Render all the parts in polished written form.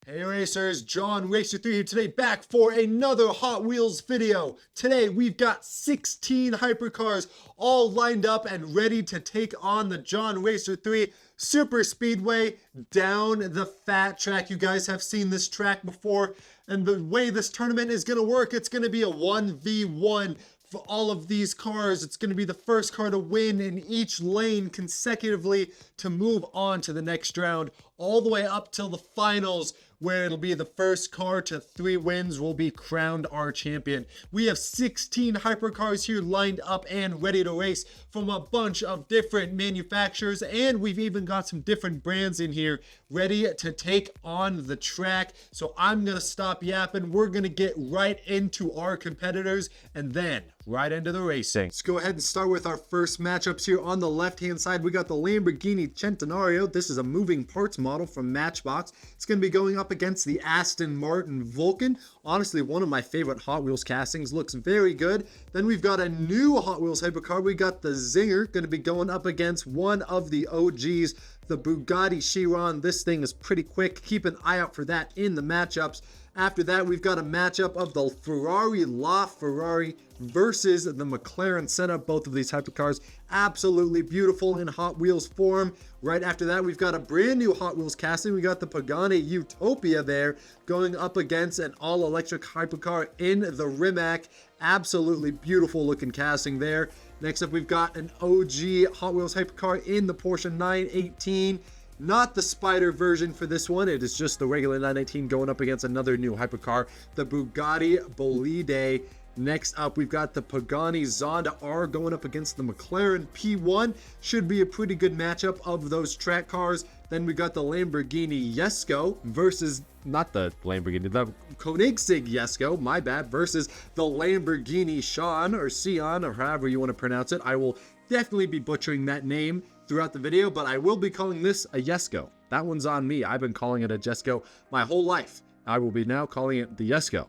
Hey racers, John Racer3 here today, back for another Hot Wheels video. Today we've got 16 hypercars all lined up and ready to take on the John Racer3 Super Speedway down the fat track. You guys have seen this track before, and the way this tournament is going to work, it's going to be a 1v1 for all of these cars. It's going to be the first car to win in each lane consecutively to move on to the next round, all the way up till the finals, where it'll be the first car to 3 wins will be crowned our champion. We have 16 hypercars here lined up and ready to race from a bunch of different manufacturers, and we've even got some different brands in here ready to take on the track. So I'm gonna stop yapping. We're gonna get right into our competitors and then right into the racing. Let's go ahead and start with our first matchups here. On the left hand side, we got the Lamborghini Centenario. This is a moving parts model from Matchbox. It's going to be going up against the Aston Martin Vulcan. Honestly, one of my favorite Hot Wheels castings. Looks very good. Then we've got a new Hot Wheels hypercar. We got the Zinger, going to be going up against one of the OGs, the Bugatti Chiron. This thing is pretty quick. Keep an eye out for that in the matchups. After that, we've got a matchup of the Ferrari LaFerrari versus the McLaren Senna. Both of these hypercars absolutely beautiful in Hot Wheels form. Right after that, we've got a brand new Hot Wheels casting. We got the Pagani Utopia there going up against an all-electric hypercar in the Rimac. Absolutely beautiful looking casting there. Next up, we've got an OG Hot Wheels hypercar in the Porsche 918. Not the Spider version for this one. It is just the regular 918 going up against another new hypercar, the Bugatti Bolide. Next up, we've got the Pagani Zonda R going up against the McLaren P1. Should be a pretty good matchup of those track cars. Then we got the Lamborghini Jesko versus, not the Lamborghini, the Koenigsegg Jesko, my bad, versus the Lamborghini Sean or Sion or however you want to pronounce it. I will definitely be butchering that name throughout the video, but I will be calling this a Jesko. That one's on me. I've been calling it a Jesko my whole life. I will be now calling it the Jesko.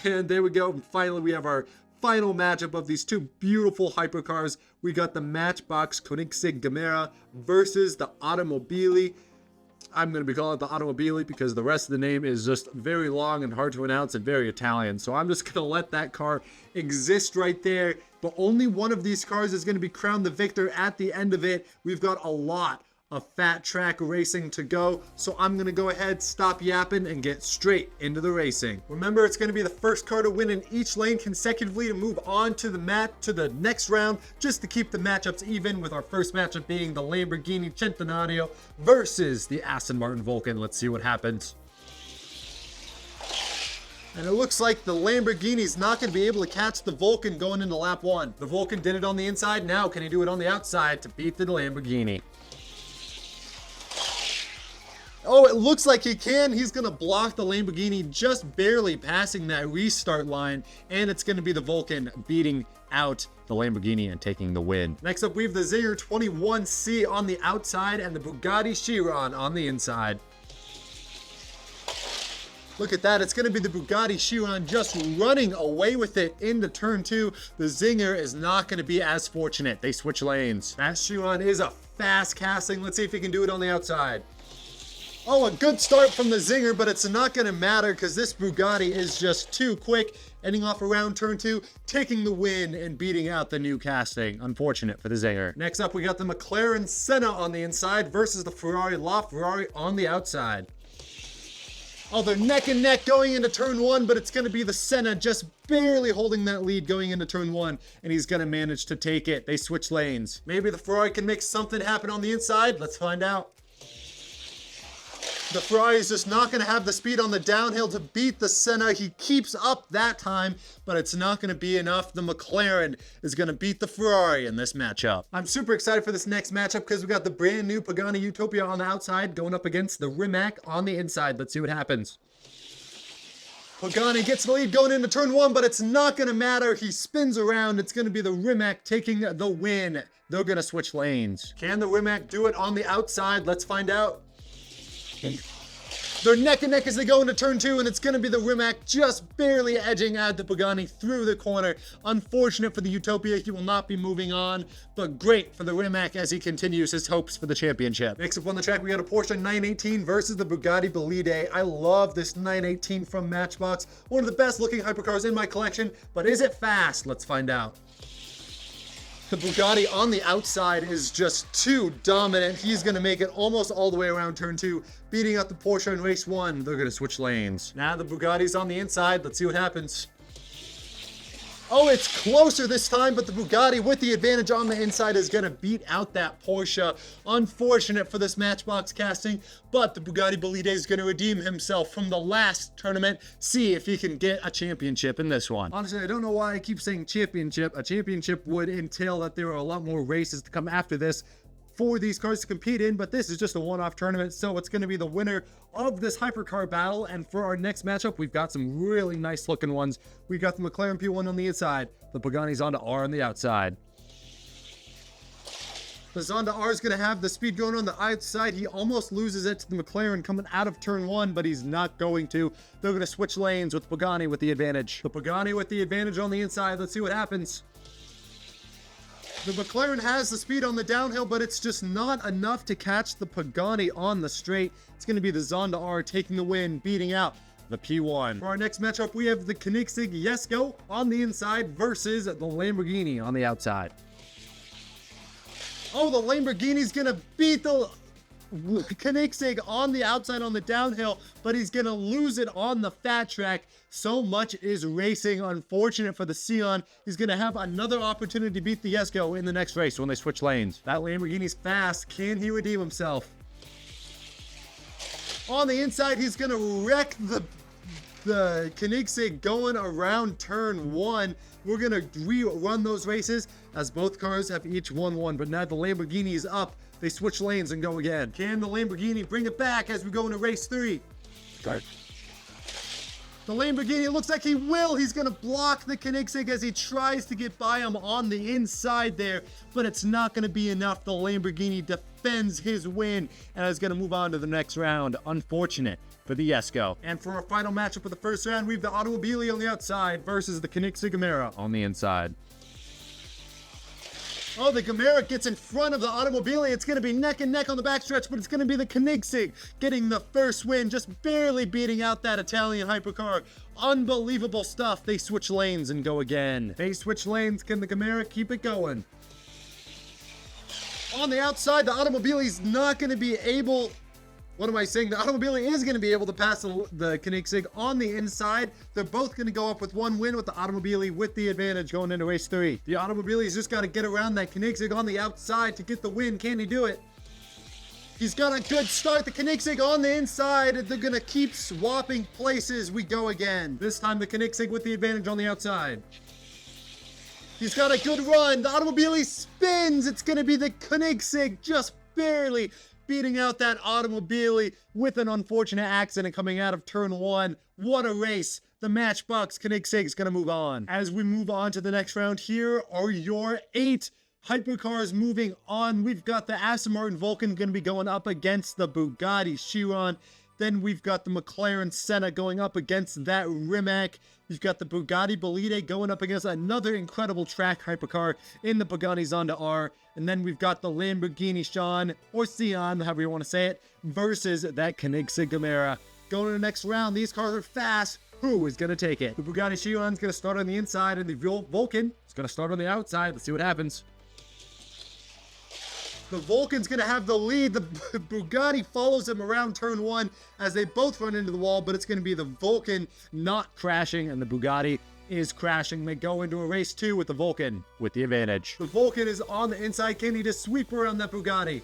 And there we go. And finally, we have our final matchup of these two beautiful hypercars. We got the Matchbox Koenigsegg Gamera versus the Automobili. I'm going to be calling it the Automobili because the rest of the name is just very long and hard to pronounce and very Italian. So I'm just going to let that car exist right there. But only one of these cars is going to be crowned the victor at the end of it. We've got a lot of fat track racing to go, so I'm gonna go ahead, stop yapping, and get straight into the racing. Remember, it's gonna be the first car to win in each lane consecutively to move on to the next round, just to keep the matchups even, with our first matchup being the Lamborghini Centenario versus the Aston Martin Vulcan. Let's see what happens. And it looks like the Lamborghini's not going to be able to catch the Vulcan going into lap 1. The Vulcan did it on the inside. Now can he do it on the outside to beat the Lamborghini? Oh, it looks like he can. He's going to block the Lamborghini, just barely passing that restart line. And it's going to be the Vulcan beating out the Lamborghini and taking the win. Next up, we have the Zinger 21C on the outside and the Bugatti Chiron on the inside. Look at that. It's going to be the Bugatti Chiron just running away with it into turn 2. The Zinger is not going to be as fortunate. They switch lanes. That Chiron is a fast casting. Let's see if he can do it on the outside. Oh, a good start from the Zinger, but it's not going to matter because this Bugatti is just too quick, ending off around turn 2, taking the win and beating out the new casting. Unfortunate for the Zinger. Next up, we got the McLaren Senna on the inside versus the Ferrari LaFerrari on the outside. Oh, they're neck and neck going into turn 1, but it's going to be the Senna just barely holding that lead going into turn 1, and he's going to manage to take it. They switch lanes. Maybe the Ferrari can make something happen on the inside. Let's find out. The Ferrari is just not going to have the speed on the downhill to beat the Senna. He keeps up that time, but it's not going to be enough. The McLaren is going to beat the Ferrari in this matchup. I'm super excited for this next matchup because we got the brand new Pagani Utopia on the outside going up against the Rimac on the inside. Let's see what happens. Pagani gets the lead going into turn 1, but it's not going to matter. He spins around. It's going to be the Rimac taking the win. They're going to switch lanes. Can the Rimac do it on the outside? Let's find out. They're neck and neck as they go into turn 2, and it's going to be the Rimac just barely edging out the Pagani through the corner. Unfortunate for the Utopia, he will not be moving on, but great for the Rimac as he continues his hopes for the championship. Next up on the track, we got a Porsche 918 versus the Bugatti Bolide. I love this 918 from Matchbox. One of the best looking hypercars in my collection, but is it fast? Let's find out. The Bugatti on the outside is just too dominant. He's going to make it almost all the way around turn 2, beating out the Porsche in race 1. They're going to switch lanes. Now the Bugatti's on the inside. Let's see what happens. Oh, it's closer this time, but the Bugatti with the advantage on the inside is going to beat out that Porsche. Unfortunate for this Matchbox casting, but the Bugatti Bolide is going to redeem himself from the last tournament. See if he can get a championship in this one. Honestly, I don't know why I keep saying championship. A championship would entail that there are a lot more races to come after this for these cars to compete in, but this is just a one-off tournament, so it's going to be the winner of this hypercar battle. And for our next matchup, we've got some really nice looking ones. We've got the McLaren P1 on the inside, the Pagani's Zonda R on the outside. The Zonda R is going to have the speed going on the outside. He almost loses it to the McLaren coming out of turn 1, but he's not going to. They're going to switch lanes with Pagani with the advantage. The Pagani with the advantage on the inside. Let's see what happens. The McLaren has the speed on the downhill, but it's just not enough to catch the Pagani on the straight. It's going to be the Zonda R taking the win, beating out the P1. For our next matchup, we have the Koenigsegg Jesko on the inside versus the Lamborghini on the outside. Oh, the Lamborghini's going to beat the Koenigsegg on the outside on the downhill, but he's going to lose it on the fat track. So much is racing. Unfortunate for the Sion. He's going to have another opportunity to beat the Jesko in the next race when they switch lanes. That Lamborghini's fast. Can he redeem himself? On the inside, he's going to wreck the Koenigsegg going around turn 1. We're going to rerun those races as both cars have each won one, but now the Lamborghini is up. They switch lanes and go again. Can the Lamborghini bring it back as we go into race 3? Start. The Lamborghini looks like he will. He's going to block the Koenigsegg as he tries to get by him on the inside there, but it's not going to be enough. The Lamborghini defends his win and is going to move on to the next round. Unfortunate for the Jesko. And for our final matchup of the first round, we have the Automobili on the outside versus the Koenigsegg Gamera on the inside. Oh, the Gamera gets in front of the Automobili. It's going to be neck and neck on the backstretch, but it's going to be the Koenigsegg getting the first win, just barely beating out that Italian hypercar. Unbelievable stuff. They switch lanes and go again. They switch lanes. Can the Gamera keep it going? On the outside, the Automobili's not going to be able... What am I saying? The Automobili is going to be able to pass the Koenigsegg on the inside. They're both going to go up with one win, with the Automobili with the advantage going into race 3. The Automobili's just got to get around that Koenigsegg on the outside to get the win. Can he do it? He's got a good start. The Koenigsegg on the inside. They're going to keep swapping places. We go again. This time the Koenigsegg with the advantage on the outside. He's got a good run. The Automobili spins. It's going to be the Koenigsegg just barely beating out that Automobili with an unfortunate accident coming out of turn 1. What a race. The Matchbox Koenigsegg is going to move on. As we move on to the next round, here are your 8 hypercars moving on. We've got the Aston Martin Vulcan going to be going up against the Bugatti Chiron. Then we've got the McLaren Senna going up against that Rimac. We've got the Bugatti Bolide going up against another incredible track hypercar in the Pagani Zonda R. And then we've got the Lamborghini Sion, or Sion, however you want to say it, versus that Koenigsegg Gamera. Going to the next round, these cars are fast. Who is going to take it? The Bugatti Chiron is going to start on the inside, and the Vulcan is going to start on the outside. Let's see what happens. The Vulcan's going to have the lead. The Bugatti follows him around turn 1 as they both run into the wall, but it's going to be the Vulcan not crashing, and the Bugatti is crashing. They go into a race 2 with the Vulcan with the advantage. The Vulcan is on the inside. Can he just sweep around that Bugatti?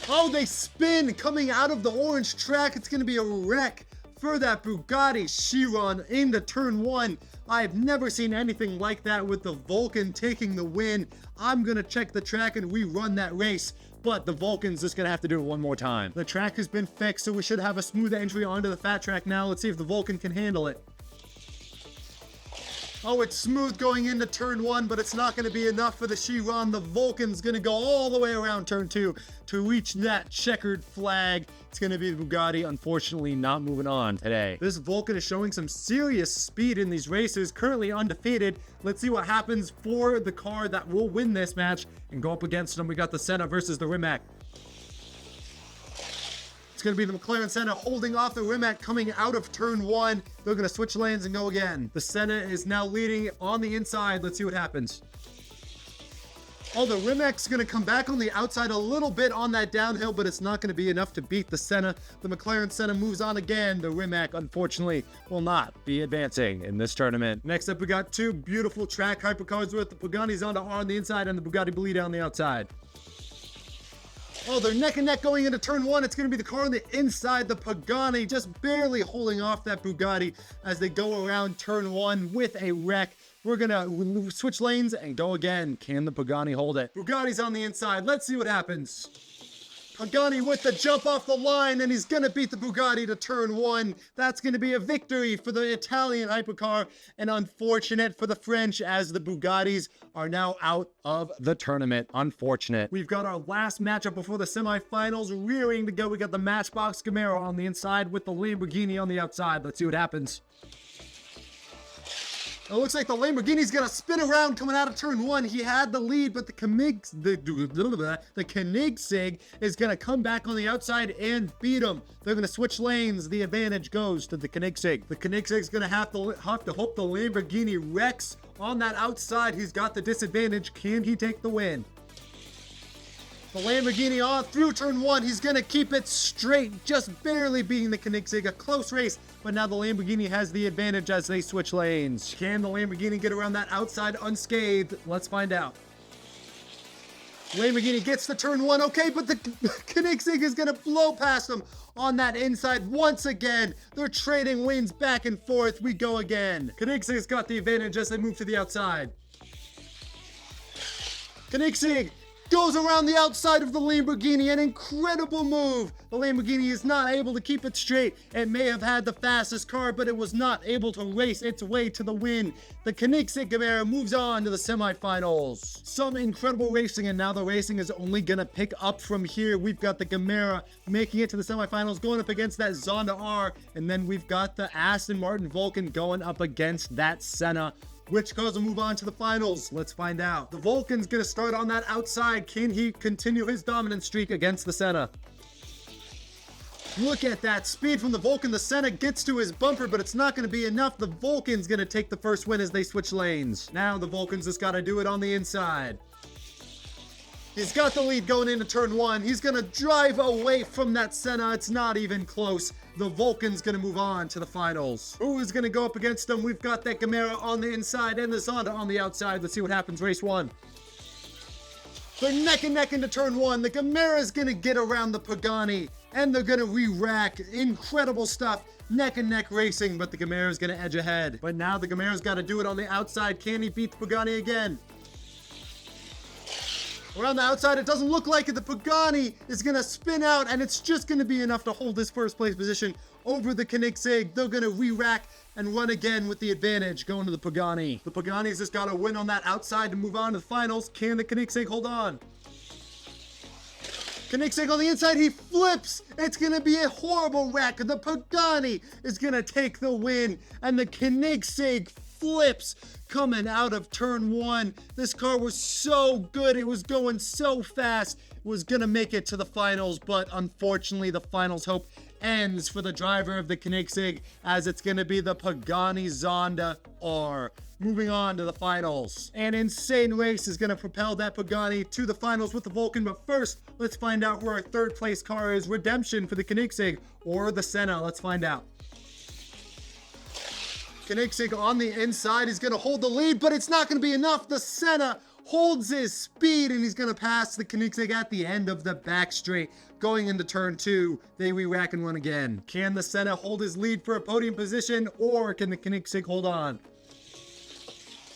Oh, they spin coming out of the orange track. It's going to be a wreck for that Bugatti Chiron into turn 1. I've never seen anything like that with the Vulcan taking the win. I'm going to check the track and rerun that race, but the Vulcan's just going to have to do it one more time. The track has been fixed, so we should have a smooth entry onto the fat track now. Let's see if the Vulcan can handle it. Oh, it's smooth going into turn 1, but it's not going to be enough for the Chiron. The Vulcan's going to go all the way around turn 2 to reach that checkered flag. It's going to be the Bugatti, unfortunately not moving on today. This Vulcan is showing some serious speed in these races, currently undefeated. Let's see what happens for the car that will win this match and go up against them. We got the Senna versus the Rimac. It's going to be the McLaren Senna holding off the Rimac coming out of turn 1. They're going to switch lanes and go again. The Senna is now leading on the inside. Let's see what happens. Oh, the Rimac's going to come back on the outside a little bit on that downhill, but it's not going to be enough to beat the Senna. The McLaren Senna moves on again. The Rimac, unfortunately, will not be advancing in this tournament. Next up, we got two beautiful track hypercars with the Pagani Zonda R on the inside and the Bugatti Bolide on the outside. Oh, they're neck and neck going into turn 1. It's going to be the car on the inside, the Pagani, just barely holding off that Bugatti as they go around turn 1 with a wreck. We're going to switch lanes and go again. Can the Pagani hold it? Bugatti's on the inside. Let's see what happens. Pagani with the jump off the line, and he's going to beat the Bugatti to turn 1. That's going to be a victory for the Italian hypercar, and unfortunate for the French as the Bugattis are now out of the tournament. Unfortunate. We've got our last matchup before the semifinals rearing to go. We got the Matchbox Camaro on the inside with the Lamborghini on the outside. Let's see what happens. It looks like the Lamborghini's gonna spin around coming out of turn 1. He had the lead, but the Koenigsegg is gonna come back on the outside and beat him. They're gonna switch lanes. The advantage goes to the Koenigsegg. The Koenigsegg's gonna have to hope the Lamborghini wrecks on that outside. He's got the disadvantage. Can he take the win? The Lamborghini on through turn 1. He's going to keep it straight, just barely beating the Koenigsegg. A close race, but now the Lamborghini has the advantage as they switch lanes. Can the Lamborghini get around that outside unscathed? Let's find out. Lamborghini gets to turn 1. Okay, but the Koenigsegg is going to blow past him on that inside once again. They're trading wins back and forth. We go again. Koenigsegg's got the advantage as they move to the outside. Koenigsegg goes around the outside of the Lamborghini, an incredible move. The Lamborghini is not able to keep it straight. It may have had the fastest car, but it was not able to race its way to the win. The Koenigsegg Camaro moves on to the semifinals. Some incredible racing, and now the racing is only gonna pick up from here. We've got the Camaro making it to the semifinals, going up against that Zonda R, and then we've got the Aston Martin Vulcan going up against that Senna. Which cars will move on to the finals? Let's find out. The Vulcan's gonna start on that outside. Can he continue his dominant streak against the Senna? Look at that speed from the Vulcan. The Senna gets to his bumper, but it's not gonna be enough. The Vulcan's gonna take the first win as they switch lanes. Now the Vulcan's just gotta do it on the inside. He's got the lead going into turn 1. He's gonna drive away from that Senna. It's not even close. The Vulcan's gonna move on to the finals. Who is gonna go up against them? We've got that Camaro on the inside and the Zonda on the outside. Let's see what happens. Race 1. They're neck and neck into turn 1. The Camaro's gonna get around the Pagani, and they're gonna re-rack. Incredible stuff. Neck and neck racing, but the Camaro's gonna edge ahead. But now the Camaro's gotta do it on the outside. Can he beat the Pagani again? Around the outside, it doesn't look like it. The Pagani is going to spin out, and it's just going to be enough to hold this first place position over the Koenigsegg. They're going to re-rack and run again with the advantage going to the Pagani. The Pagani's just got to win on that outside to move on to the finals. Can the Koenigsegg hold on? Koenigsegg on the inside, he flips. It's going to be a horrible wreck. The Pagani is going to take the win, and the Koenigsegg flips coming out of turn 1. This car was so good. It was going so fast. It was going to make it to the finals, but unfortunately, the finals hope ends for the driver of the Koenigsegg as it's going to be the Pagani Zonda R. Moving on to the finals. An insane race is going to propel that Pagani to the finals with the Vulcan, but first, let's find out where our third place car is. Redemption for the Koenigsegg or the Senna. Let's find out. Koenigsegg on the inside is going to hold the lead, but it's not going to be enough. The Senna holds his speed, and he's going to pass the Koenigsegg at the end of the back straight. Going into turn 2, they re-rack and run again. Can the Senna hold his lead for a podium position, or can the Koenigsegg hold on?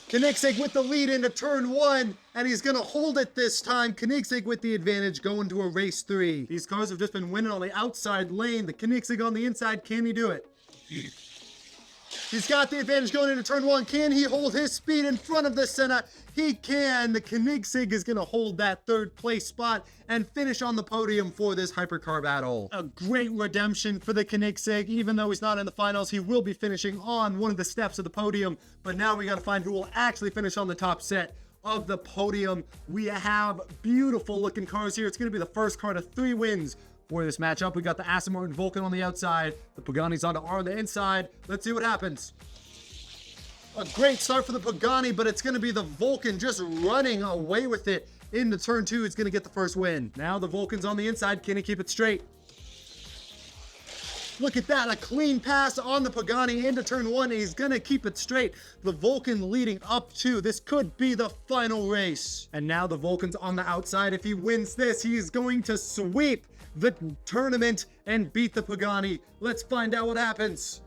Koenigsegg with the lead into turn 1, and he's going to hold it this time. Koenigsegg with the advantage going to a race 3. These cars have just been winning on the outside lane. The Koenigsegg on the inside, can he do it? He's got the advantage going into turn 1. Can he hold his speed in front of the Senna? He can. The Koenigsegg is going to hold that third place spot and finish on the podium for this Hypercar battle. A great redemption for the Koenigsegg. Even though he's not in the finals, he will be finishing on one of the steps of the podium. But now we got to find who will actually finish on the top set of the podium. We have beautiful looking cars here. It's going to be the first car to 3 wins for this matchup. We got the Aston Martin Vulcan on the outside, the Pagani's on the inside. Let's see what happens. A great start for the Pagani, but it's going to be the Vulcan just running away with it into turn 2. It's going to get the first win. Now the Vulcan's on the inside. Can he keep it straight? Look at that, a clean pass on the Pagani into turn 1. He's gonna keep it straight. The Vulcan leading up to, this could be the final race. And now the Vulcan's on the outside. If he wins this, he is going to sweep the tournament and beat the Pagani. Let's find out what happens.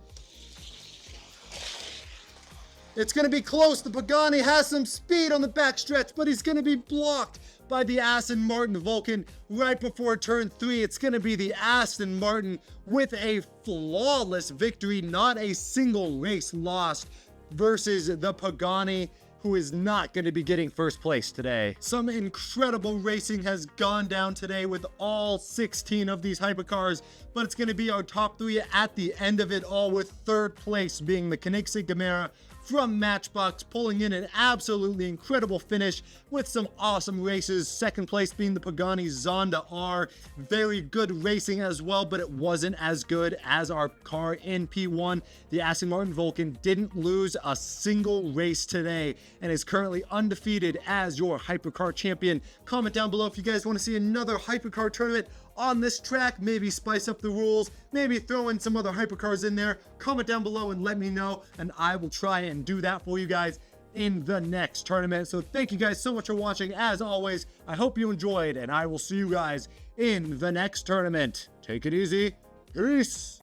It's gonna be close. The Pagani has some speed on the backstretch, but he's gonna be blocked by the Aston Martin Vulcan right before turn 3. It's going to be the Aston Martin with a flawless victory, not a single race lost, versus the Pagani, who is not going to be getting first place today. Some incredible racing has gone down today with all 16 of these hypercars, but it's going to be our top 3 at the end of it all, with third place being the Koenigsegg Gamera from Matchbox, pulling in an absolutely incredible finish with some awesome races. Second place being the Pagani Zonda R. Very good racing as well, but it wasn't as good as our car in P1. The Aston Martin Vulcan didn't lose a single race today and is currently undefeated as your Hypercar champion. Comment down below if you guys want to see another Hypercar tournament on this track. Maybe spice up the rules, maybe throw in some other hypercars in there. Comment down below and let me know, and I will try and do that for you guys in the next tournament. So thank you guys so much for watching. As always, I hope you enjoyed, and I will see you guys in the next tournament. Take it easy. Peace.